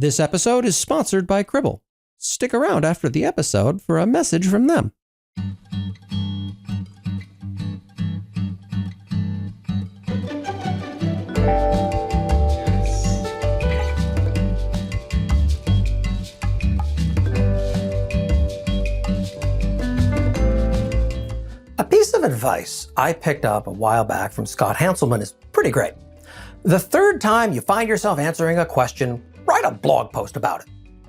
This episode is sponsored by Cribble. Stick around after the episode for a message from them. A piece of advice I picked up a while back from Scott Hanselman is pretty great. The third time you find yourself answering a question, write a blog post about it.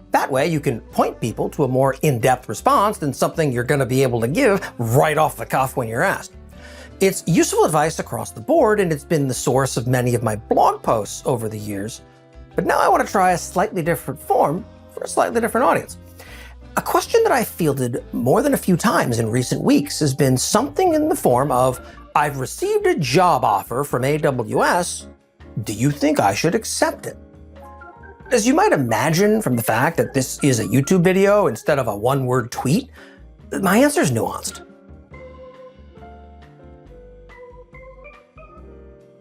That way you can point people to a more in-depth response than something you're going to be able to give right off the cuff when you're asked. It's useful advice across the board, and it's been the source of many of my blog posts over the years. But now I want to try a slightly different form for a slightly different audience. A question that I fielded more than a few times in recent weeks has been something in the form of, I've received a job offer from AWS. Do you think I should accept it? As you might imagine from the fact that this is a YouTube video instead of a one-word tweet, my answer is nuanced.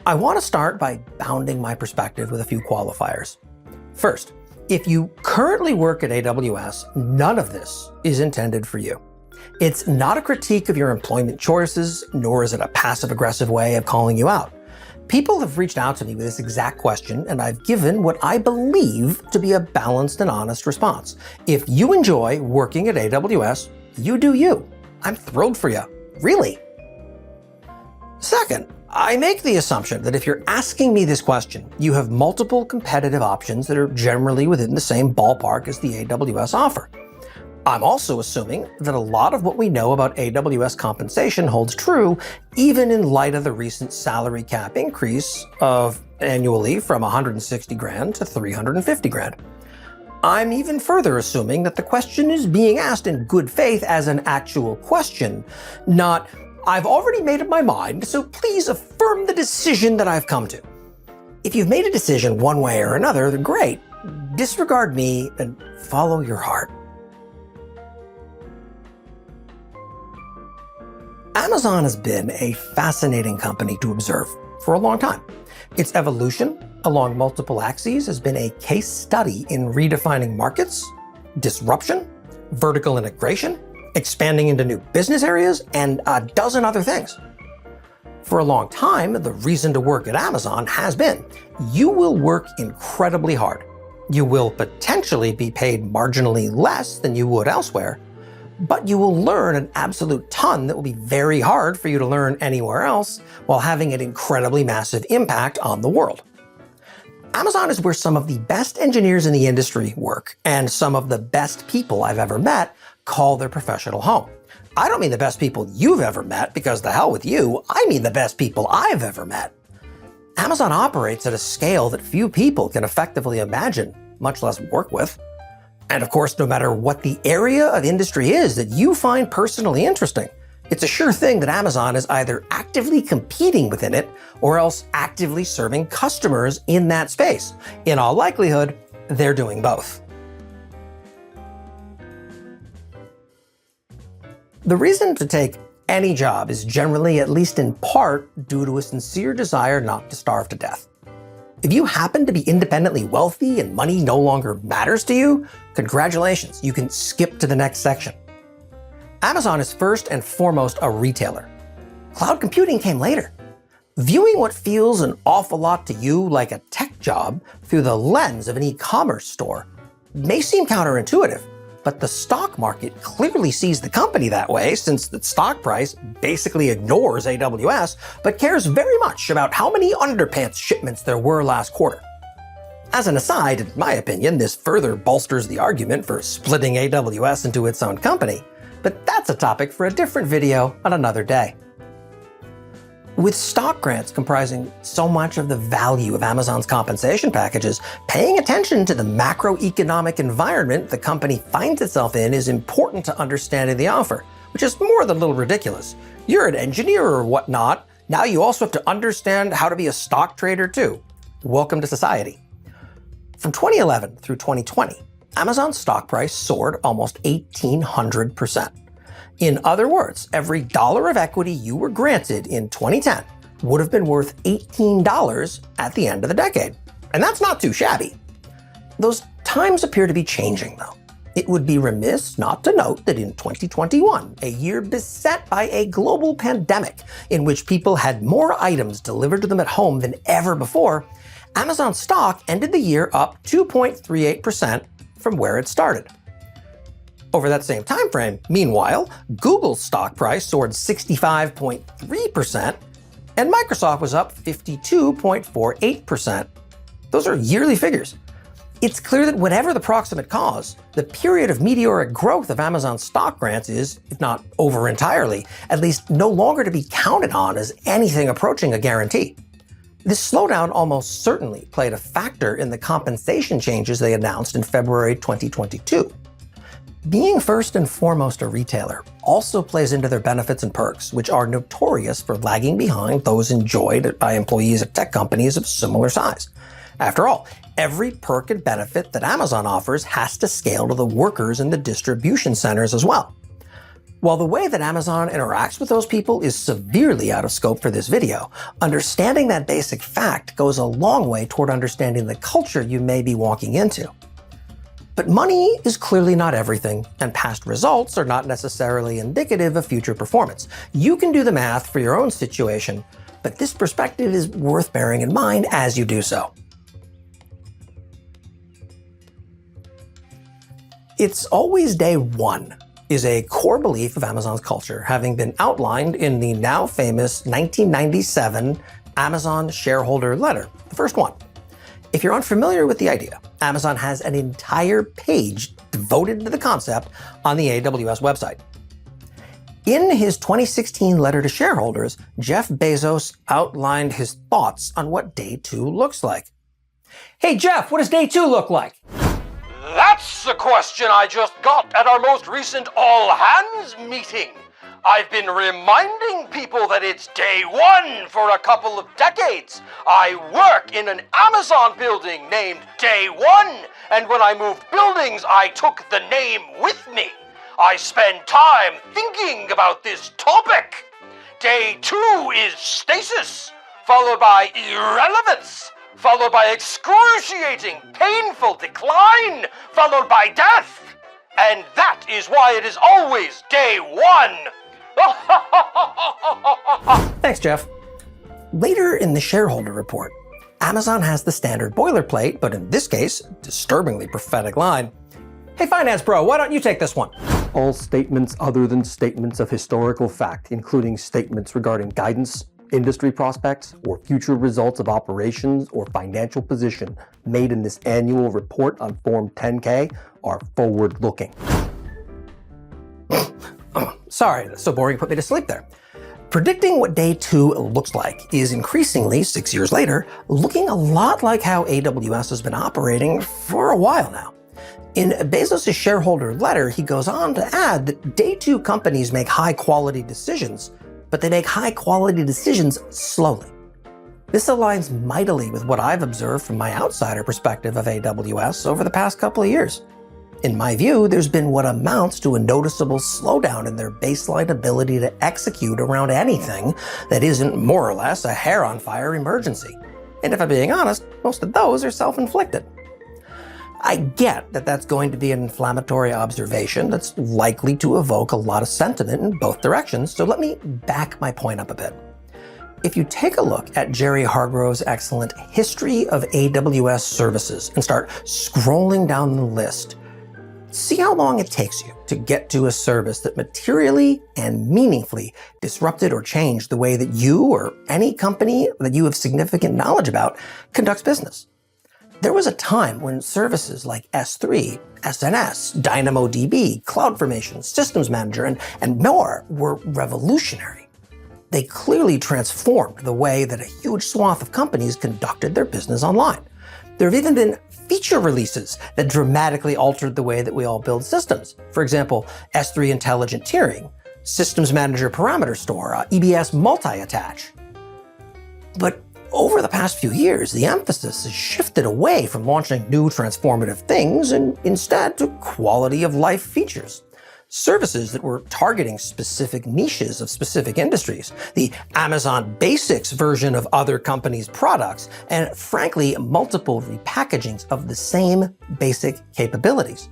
I want to start by bounding my perspective with a few qualifiers. First, if you currently work at AWS, none of this is intended for you. It's not a critique of your employment choices, nor is it a passive-aggressive way of calling you out. People have reached out to me with this exact question, and I've given what I believe to be a balanced and honest response. If you enjoy working at AWS, you do you. I'm thrilled for you. Really. Second, I make the assumption that if you're asking me this question, you have multiple competitive options that are generally within the same ballpark as the AWS offer. I'm also assuming that a lot of what we know about AWS compensation holds true, even in light of the recent salary cap increase of annually from $160,000 to $350,000. I'm even further assuming that the question is being asked in good faith as an actual question, not, I've already made up my mind, so please affirm the decision that I've come to. If you've made a decision one way or another, then great. Disregard me and follow your heart. Amazon has been a fascinating company to observe for a long time. Its evolution along multiple axes has been a case study in redefining markets, disruption, vertical integration, expanding into new business areas, and a dozen other things. For a long time, the reason to work at Amazon has been, you will work incredibly hard. You will potentially be paid marginally less than you would elsewhere, but you will learn an absolute ton that will be very hard for you to learn anywhere else while having an incredibly massive impact on the world. Amazon is where some of the best engineers in the industry work, and some of the best people I've ever met call their professional home. I don't mean the best people you've ever met, because the hell with you, I mean the best people I've ever met. Amazon operates at a scale that few people can effectively imagine, much less work with. And of course, no matter what the area of industry is that you find personally interesting, it's a sure thing that Amazon is either actively competing within it or else actively serving customers in that space. In all likelihood, they're doing both. The reason to take any job is generally, at least in part, due to a sincere desire not to starve to death. If you happen to be independently wealthy and money no longer matters to you, congratulations, you can skip to the next section. Amazon is first and foremost a retailer. Cloud computing came later. Viewing what feels an awful lot to you like a tech job through the lens of an e-commerce store may seem counterintuitive, but the stock market clearly sees the company that way, since the stock price basically ignores AWS, but cares very much about how many underpants shipments there were last quarter. As an aside, in my opinion, this further bolsters the argument for splitting AWS into its own company, but that's a topic for a different video on another day. With stock grants comprising so much of the value of Amazon's compensation packages, paying attention to the macroeconomic environment the company finds itself in is important to understanding the offer, which is more than a little ridiculous. You're an engineer or whatnot, now you also have to understand how to be a stock trader too. Welcome to society. From 2011 through 2020, Amazon's stock price soared almost 1,800%. In other words, every dollar of equity you were granted in 2010 would have been worth $18 at the end of the decade. And that's not too shabby. Those Times appear to be changing, though. It would be remiss not to note that in 2021, a year beset by a global pandemic in which people had more items delivered to them at home than ever before, Amazon stock ended the year up 2.38% from where it started. Over that same time frame, meanwhile, Google's stock price soared 65.3%, and Microsoft was up 52.48%. Those are yearly figures. It's clear that whatever the proximate cause, the period of meteoric growth of Amazon's stock grants is, if not over entirely, at least no longer to be counted on as anything approaching a guarantee. This slowdown almost certainly played a factor in the compensation changes they announced in February 2022. Being first and foremost a retailer also plays into their benefits and perks, which are notorious for lagging behind those enjoyed by employees at tech companies of similar size. After all, every perk and benefit that Amazon offers has to scale to the workers in the distribution centers as well. While the way that Amazon interacts with those people is severely out of scope for this video, understanding that basic fact goes a long way toward understanding the culture you may be walking into. But money is clearly not everything, and past results are not necessarily indicative of future performance. You can do the math for your own situation, but this perspective is worth bearing in mind as you do so. It's always day one is a core belief of Amazon's culture, having been outlined in the now famous 1997 Amazon shareholder letter, the first one. If you're unfamiliar with the idea, Amazon has an entire page devoted to the concept on the AWS website. In his 2016 letter to shareholders, Jeff Bezos outlined his thoughts on what day two looks like. Hey Jeff, what does day two look like? That's the question I just got at our most recent all-hands meeting. I've been reminding people that it's day one for a couple of decades. I work in an Amazon building named Day One, and when I moved buildings, I took the name with me. I spend time thinking about this topic. Day two is stasis, followed by irrelevance, followed by excruciating, painful decline, followed by death. And that is why it is always day one. Thanks, Jeff. Later in the shareholder report, Amazon has the standard boilerplate, but in this case, disturbingly prophetic line. Hey, Finance Bro, why don't you take this one? All statements other than statements of historical fact, including statements regarding guidance, industry prospects, or future results of operations or financial position made in this annual report on Form 10-K are forward-looking. Sorry, that's so boring, put me to sleep there. Predicting what day two looks like is increasingly, 6 years later, looking a lot like how AWS has been operating for a while now. In Bezos' shareholder letter, he goes on to add that day two companies make high-quality decisions, but they make high-quality decisions slowly. This aligns mightily with what I've observed from my outsider perspective of AWS over the past couple of years. In my view, there's been what amounts to a noticeable slowdown in their baseline ability to execute around anything that isn't more or less a hair-on-fire emergency. And if I'm being honest, most of those are self-inflicted. I get that that's going to be an inflammatory observation that's likely to evoke a lot of sentiment in both directions, so let me back my point up a bit. If you take a look at Jerry Hargrove's excellent History of AWS Services and start scrolling down the list, see how long it takes you to get to a service that materially and meaningfully disrupted or changed the way that you or any company that you have significant knowledge about conducts business. There was a time when services like S3, SNS, DynamoDB, CloudFormation, Systems Manager, and more were revolutionary. They clearly transformed the way that a huge swath of companies conducted their business online. There have even been feature releases that dramatically altered the way that we all build systems. For example, S3 Intelligent Tiering, Systems Manager Parameter Store, EBS Multi-Attach. But over the past few years, the emphasis has shifted away from launching new transformative things and instead to quality of life features. services that were targeting specific niches of specific industries, the Amazon Basics version of other companies' products, and frankly, multiple repackagings of the same basic capabilities.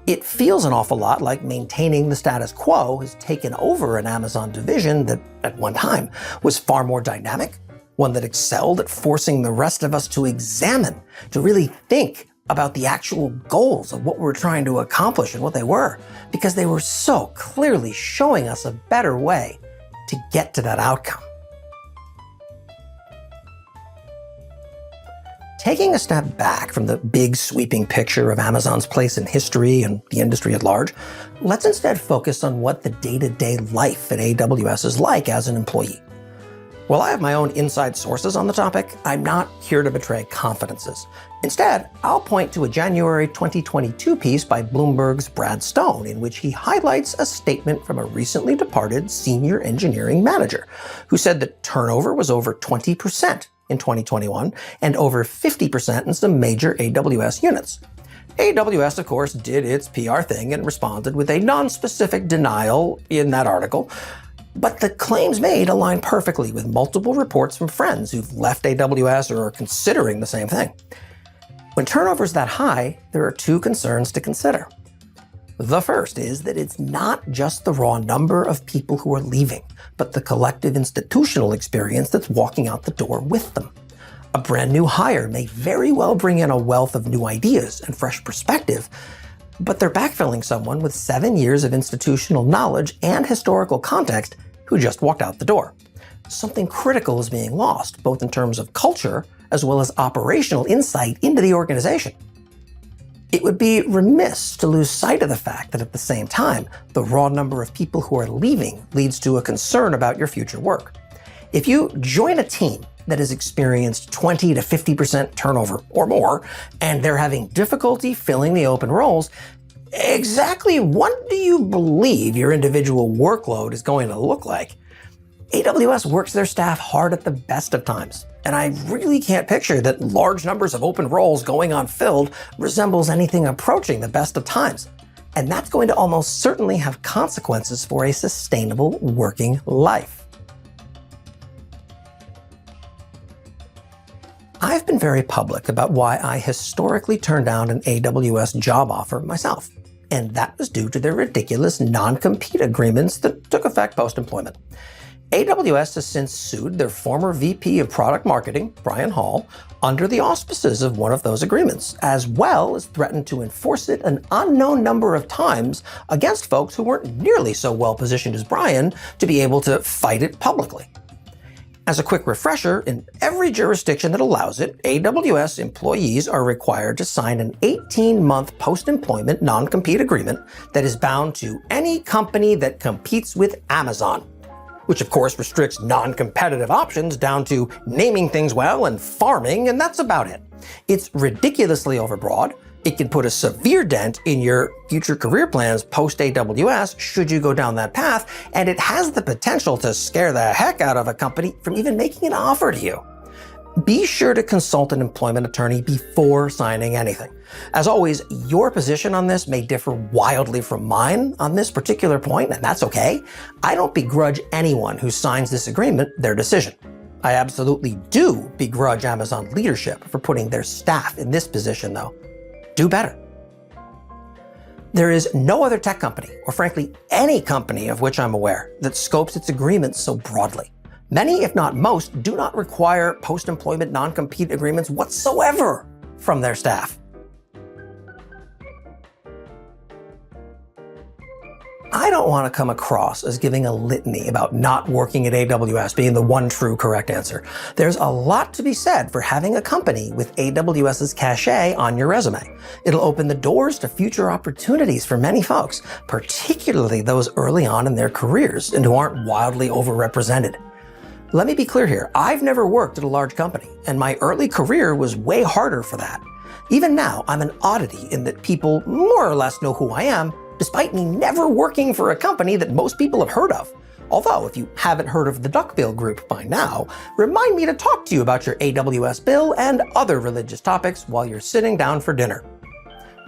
It feels an awful lot like maintaining the status quo has taken over an Amazon division that, at one time, was far more dynamic, one that excelled at forcing the rest of us to examine, to really think about the actual goals of what we're trying to accomplish and what they were, because they were so clearly showing us a better way to get to that outcome. Taking a step back from the big sweeping picture of Amazon's place in history and the industry at large, let's instead focus on what the day-to-day life at AWS is like as an employee. While I have my own inside sources on the topic, I'm not here to betray confidences. Instead, I'll point to a January 2022 piece by Bloomberg's Brad Stone, in which he highlights a statement from a recently departed senior engineering manager, who said that turnover was over 20% in 2021 and over 50% in some major AWS units. AWS, of course, did its PR thing and responded with a non-specific denial in that article. But the claims made align perfectly with multiple reports from friends who've left AWS or are considering the same thing. When turnover is that high, there are two concerns to consider. The first is that it's not just the raw number of people who are leaving, but the collective institutional experience that's walking out the door with them. A brand new hire may very well bring in a wealth of new ideas and fresh perspective, but they're backfilling someone with 7 years of institutional knowledge and historical context who just walked out the door. Something critical is being lost, both in terms of culture as well as operational insight into the organization. It would be remiss to lose sight of the fact that at the same time, the raw number of people who are leaving leads to a concern about your future work. If you join a team that has experienced 20 to 50% turnover or more, and they're having difficulty filling the open roles, exactly what do you believe your individual workload is going to look like? AWS works their staff hard at the best of times, and I really can't picture that large numbers of open roles going unfilled resembles anything approaching the best of times. And that's going to almost certainly have consequences for a sustainable working life. I've been very public about why I historically turned down an AWS job offer myself, and that was due to their ridiculous non-compete agreements that took effect post-employment. AWS has since sued their former VP of Product Marketing, Brian Hall, under the auspices of one of those agreements, as well as threatened to enforce it an unknown number of times against folks who weren't nearly so well positioned as Brian to be able to fight it publicly. As a quick refresher, in every jurisdiction that allows it, AWS employees are required to sign an 18-month post-employment non-compete agreement that is bound to any company that competes with Amazon, which of course restricts non-competitive options down to naming things well and farming, and that's about it. It's ridiculously overbroad. It can put a severe dent in your future career plans post-AWS should you go down that path, and it has the potential to scare the heck out of a company from even making an offer to you. Be sure to consult an employment attorney before signing anything. As always, your position on this may differ wildly from mine on this particular point, and that's okay. I don't begrudge anyone who signs this agreement their decision. I absolutely do begrudge Amazon leadership for putting their staff in this position, though. Do better. There is no other tech company, or frankly any company of which I'm aware, that scopes its agreements so broadly. Many, if not most, do not require post-employment non-compete agreements whatsoever from their staff. I don't want to come across as giving a litany about not working at AWS being the one true correct answer. There's a lot to be said for having a company with AWS's cachet on your resume. It'll open the doors to future opportunities for many folks, particularly those early on in their careers and who aren't wildly overrepresented. Let me be clear here. I've never worked at a large company, and my early career was way harder for that. Even now, I'm an oddity in that people more or less know who I am, despite me never working for a company that most people have heard of. Although, if you haven't heard of the Duckbill Group by now, remind me to talk to you about your AWS bill and other religious topics while you're sitting down for dinner.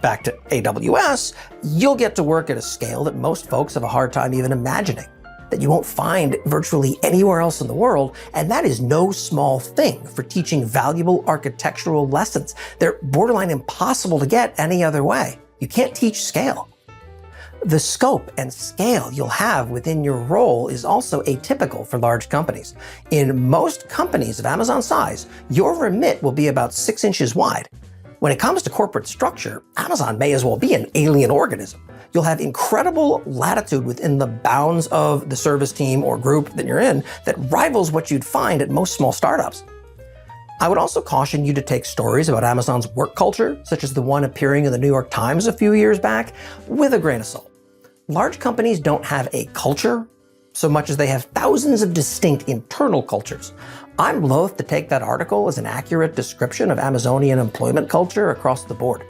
Back to AWS, you'll get to work at a scale that most folks have a hard time even imagining, that you won't find virtually anywhere else in the world, and that is no small thing for teaching valuable architectural lessons. They're borderline impossible to get any other way. You can't teach scale. The scope and scale you'll have within your role is also atypical for large companies. In most companies of Amazon size, your remit will be about 6 inches wide. When it comes to corporate structure, Amazon may as well be an alien organism. You'll have incredible latitude within the bounds of the service team or group that you're in that rivals what you'd find at most small startups. I would also caution you to take stories about Amazon's work culture, such as the one appearing in the New York Times a few years back, with a grain of salt. Large companies don't have a culture so much as they have thousands of distinct internal cultures. I'm loath to take that article as an accurate description of Amazonian employment culture across the board.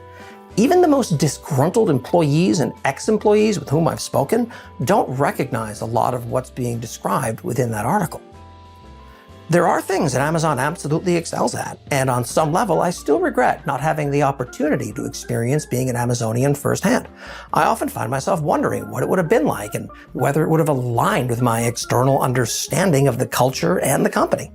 Even the most disgruntled employees and ex-employees with whom I've spoken don't recognize a lot of what's being described within that article. There are things that Amazon absolutely excels at, and on some level, I still regret not having the opportunity to experience being an Amazonian firsthand. I often find myself wondering what it would have been like and whether it would have aligned with my external understanding of the culture and the company.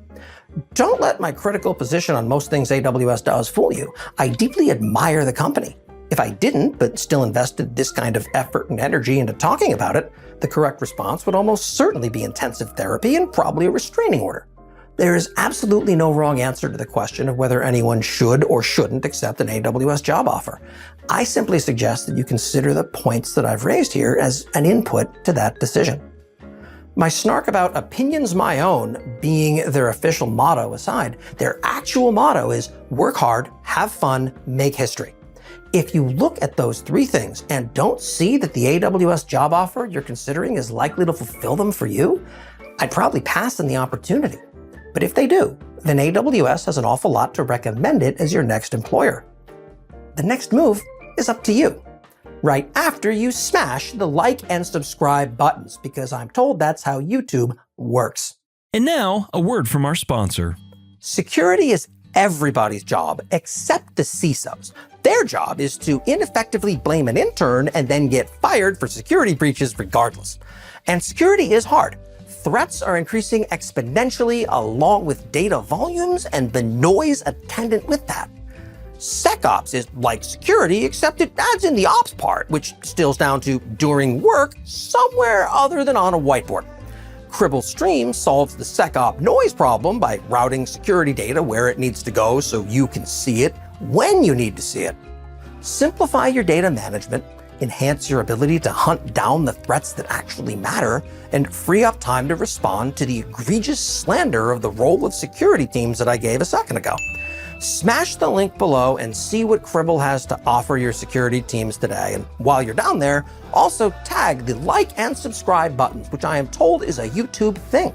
Don't let my critical position on most things AWS does fool you. I deeply admire the company. If I didn't, but still invested this kind of effort and energy into talking about it, the correct response would almost certainly be intensive therapy and probably a restraining order. There is absolutely no wrong answer to the question of whether anyone should or shouldn't accept an AWS job offer. I simply suggest that you consider the points that I've raised here as an input to that decision. My snark about opinions my own being their official motto aside, their actual motto is work hard, have fun, make history. If you look at those three things and don't see that the AWS job offer you're considering is likely to fulfill them for you, I'd probably pass on the opportunity. But if they do, then AWS has an awful lot to recommend it as your next employer. The next move is up to you. Right after you smash the like and subscribe buttons, because I'm told that's how YouTube works. And now, a word from our sponsor. Security is everybody's job except the CISOs. Their job is to ineffectively blame an intern and then get fired for security breaches regardless. And security is hard. Threats are increasing exponentially along with data volumes and the noise attendant with that. SecOps is like security, except it adds in the ops part, which distills down to during work somewhere other than on a whiteboard. Cribble Stream solves the SecOps noise problem by routing security data where it needs to go so you can see it when you need to see it. Simplify your data management, enhance your ability to hunt down the threats that actually matter, and free up time to respond to the egregious slander of the role of security teams that I gave a second ago. Smash the link below and see what Cribble has to offer your security teams today. And while you're down there, also tag the like and subscribe buttons, which I am told is a YouTube thing.